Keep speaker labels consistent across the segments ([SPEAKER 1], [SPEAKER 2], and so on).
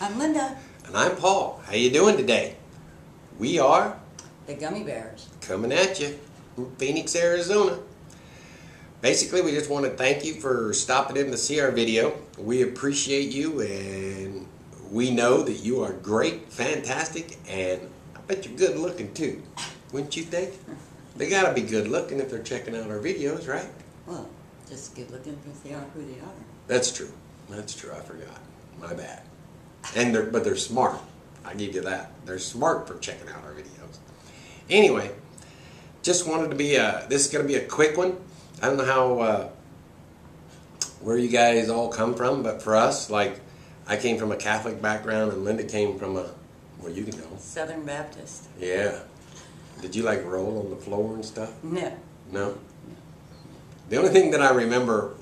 [SPEAKER 1] I'm Linda.
[SPEAKER 2] And I'm Paul. How you doing today? We are
[SPEAKER 1] The Gummy Bears.
[SPEAKER 2] coming at you from Phoenix, Arizona. Basically, we just want to thank you for stopping in to see our video. We appreciate you, and we know that you are great, fantastic, and I bet you're good looking too. Wouldn't you think? They gotta be good looking if they're checking out our videos, right?
[SPEAKER 1] Well, just good looking because they are who they are.
[SPEAKER 2] That's true. That's true. I forgot. My bad. But they're smart. I give you that. They're smart for checking out our videos. Anyway, just wanted to be this is going to be a quick one. I don't know how where you guys all come from, but for us, like, I came from a Catholic background, and Linda came from a, well, you can know.
[SPEAKER 1] Southern Baptist.
[SPEAKER 2] Yeah. Did you like roll on the floor and stuff?
[SPEAKER 1] No.
[SPEAKER 2] No? The only thing that I remember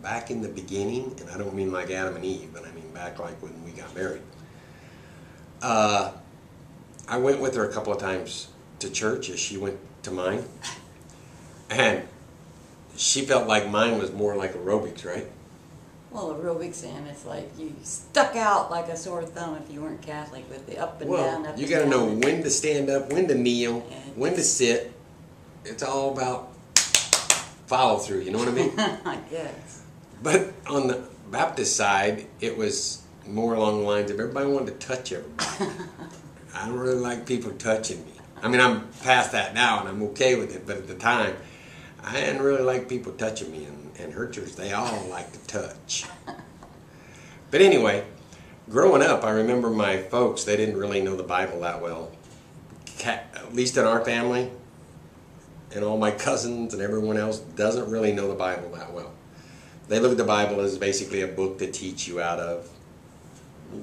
[SPEAKER 2] back in the beginning, and I don't mean like Adam and Eve, but I mean back like when we got married, I went with her a couple of times to church as she went to mine, and she felt like mine was more like aerobics, right?
[SPEAKER 1] Well, aerobics, and it's like you stuck out like a sore thumb if you weren't Catholic with the up and down, up
[SPEAKER 2] You
[SPEAKER 1] and
[SPEAKER 2] got to
[SPEAKER 1] down.
[SPEAKER 2] know when to stand up, when to kneel, when to sit. It's all about follow through, you know what I mean?
[SPEAKER 1] I guess.
[SPEAKER 2] But on the Baptist side, it was more along the lines of everybody wanted to touch everybody. I don't really like people touching me. I mean, I'm past that now, and I'm okay with it, but at the time, I didn't really like people touching me, and her church, they all like to touch. But anyway, growing up, I remember my folks, they didn't really know the Bible that well. At least in our family, and all my cousins and everyone else doesn't really know the Bible that well. They look at the Bible as basically a book to teach you out of.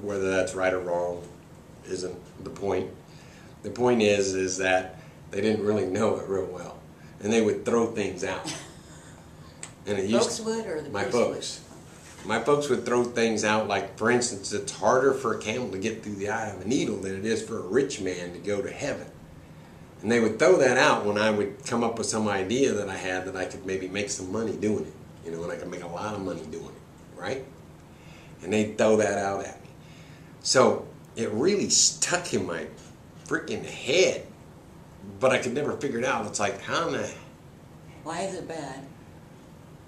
[SPEAKER 2] Whether that's right or wrong isn't the point. The point is that they didn't really know it real well, and they would throw things out. And it
[SPEAKER 1] Folks would, or the
[SPEAKER 2] my
[SPEAKER 1] priest
[SPEAKER 2] folks. My folks would throw things out like, for instance, it's harder for a camel to get through the eye of a needle than it is for a rich man to go to heaven. And they would throw that out when I would come up with some idea that I had that I could maybe make some money doing it. You know, and I could make a lot of money doing it, right? And they'd throw that out at me. So it really stuck in my freaking head, but I could never figure it out. It's like, how in the...
[SPEAKER 1] Why is it bad?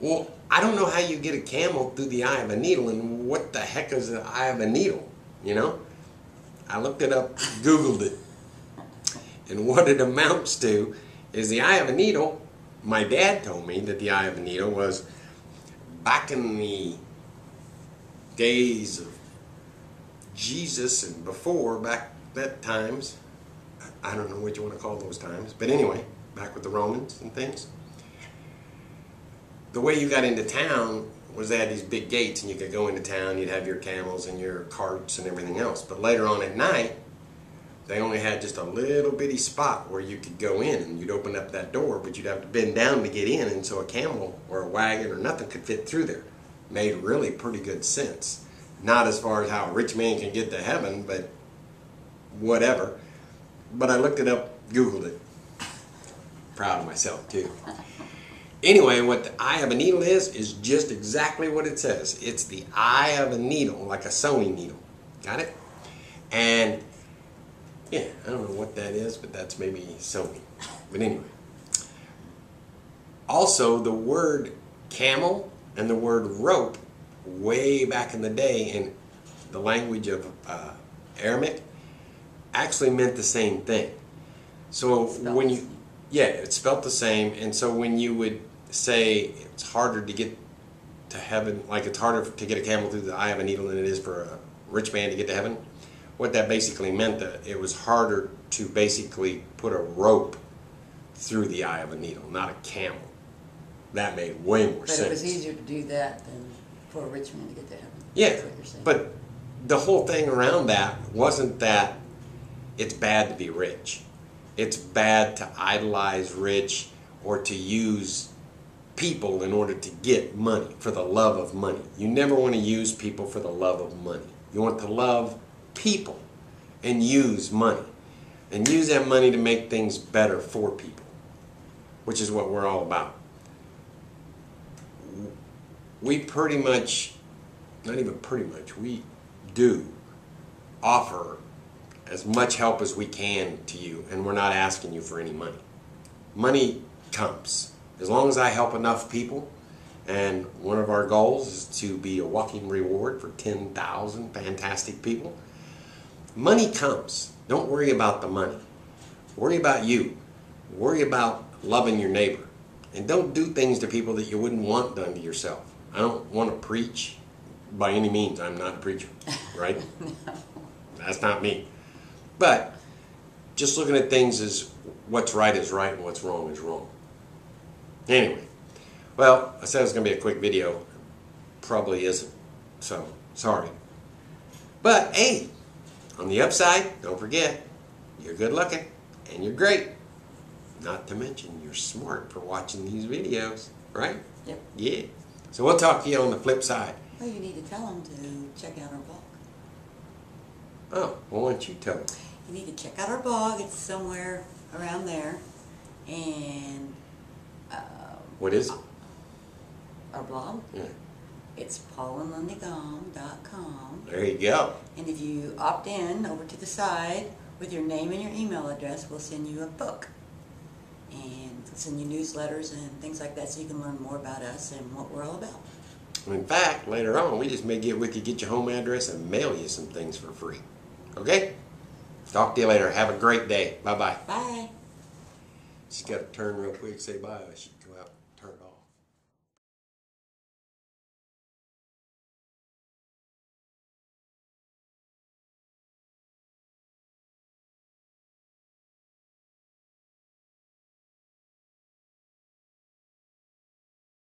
[SPEAKER 2] Well, I don't know how you get a camel through the eye of a needle, and what the heck is the eye of a needle, you know? I looked it up, Googled it, and what it amounts to is the eye of a needle. My dad told me that the eye of a needle was back in the days of Jesus and before, back that times, I don't know what you want to call those times, but anyway, back with the Romans and things. The way you got into town was they had these big gates, and you could go into town, you'd have your camels and your carts and everything else. But later on at night, they only had just a little bitty spot where you could go in, and you'd open up that door, but you'd have to bend down to get in, and so a camel or a wagon or nothing could fit through there. Made really pretty good sense. Not as far as how a rich man can get to heaven, but whatever. But I looked it up, Googled it. Proud of myself, too. Anyway, what the eye of a needle is just exactly what it says. It's the eye of a needle, like a sewing needle. Got it? And, yeah, I don't know what that is, but that's maybe sewing. But anyway. Also, the word camel and the word rope, way back in the day in the language of Aramaic, actually meant the same thing. So when you, yeah, it's spelt the same, and so when you would say it's harder to get to heaven, like it's harder to get a camel through the eye of a needle than it is for a rich man to get to heaven, what that basically meant that it was harder to basically put a rope through the eye of a needle, not a camel. That made way more sense.
[SPEAKER 1] But it was easier to do that than for a rich man to get to heaven.
[SPEAKER 2] Yeah,
[SPEAKER 1] That's what you're saying.
[SPEAKER 2] but the whole thing around that wasn't that it's bad to be rich. It's bad to idolize rich or to use people in order to get money, for the love of money. You never want to use people for the love of money. You want to love people and use money. And use that money to make things better for people, which is what we're all about. We pretty much, not even pretty much, we do offer as much help as we can to you, and we're not asking you for any money. Money comes. As long as I help enough people, and one of our goals is to be a walking reward for 10,000 fantastic people, money comes. Don't worry about the money. Worry about you. Worry about loving your neighbor. And don't do things to people that you wouldn't want done to yourself. I don't want to preach by any means. I'm not a preacher, right?
[SPEAKER 1] No.
[SPEAKER 2] That's not me. But just looking at things as what's right is right and what's wrong is wrong. Anyway, well, I said it was going to be a quick video. Probably isn't. So, sorry. But, hey, on the upside, don't forget, you're good looking and you're great. Not to mention, you're smart for watching these videos, right?
[SPEAKER 1] Yep.
[SPEAKER 2] Yeah. So we'll talk to you on the flip side.
[SPEAKER 1] Well, you need to tell them to check out our blog.
[SPEAKER 2] Oh, well, why don't you tell them?
[SPEAKER 1] You need to check out our blog. It's somewhere around there. And
[SPEAKER 2] What is it?
[SPEAKER 1] our blog,
[SPEAKER 2] Yeah.
[SPEAKER 1] it's paulandlundygom.com.
[SPEAKER 2] There you go.
[SPEAKER 1] And if you opt in over to the side with your name and your email address, we'll send you a book. And we'll send you newsletters and things like that so you can learn more about us and what we're all about.
[SPEAKER 2] In fact, later on, we just may get with you, get your home address, and mail you some things for free. Okay? Talk to you later. Have a great day. Bye-bye.
[SPEAKER 1] Bye.
[SPEAKER 2] Just got to turn real quick, say bye. I should go out.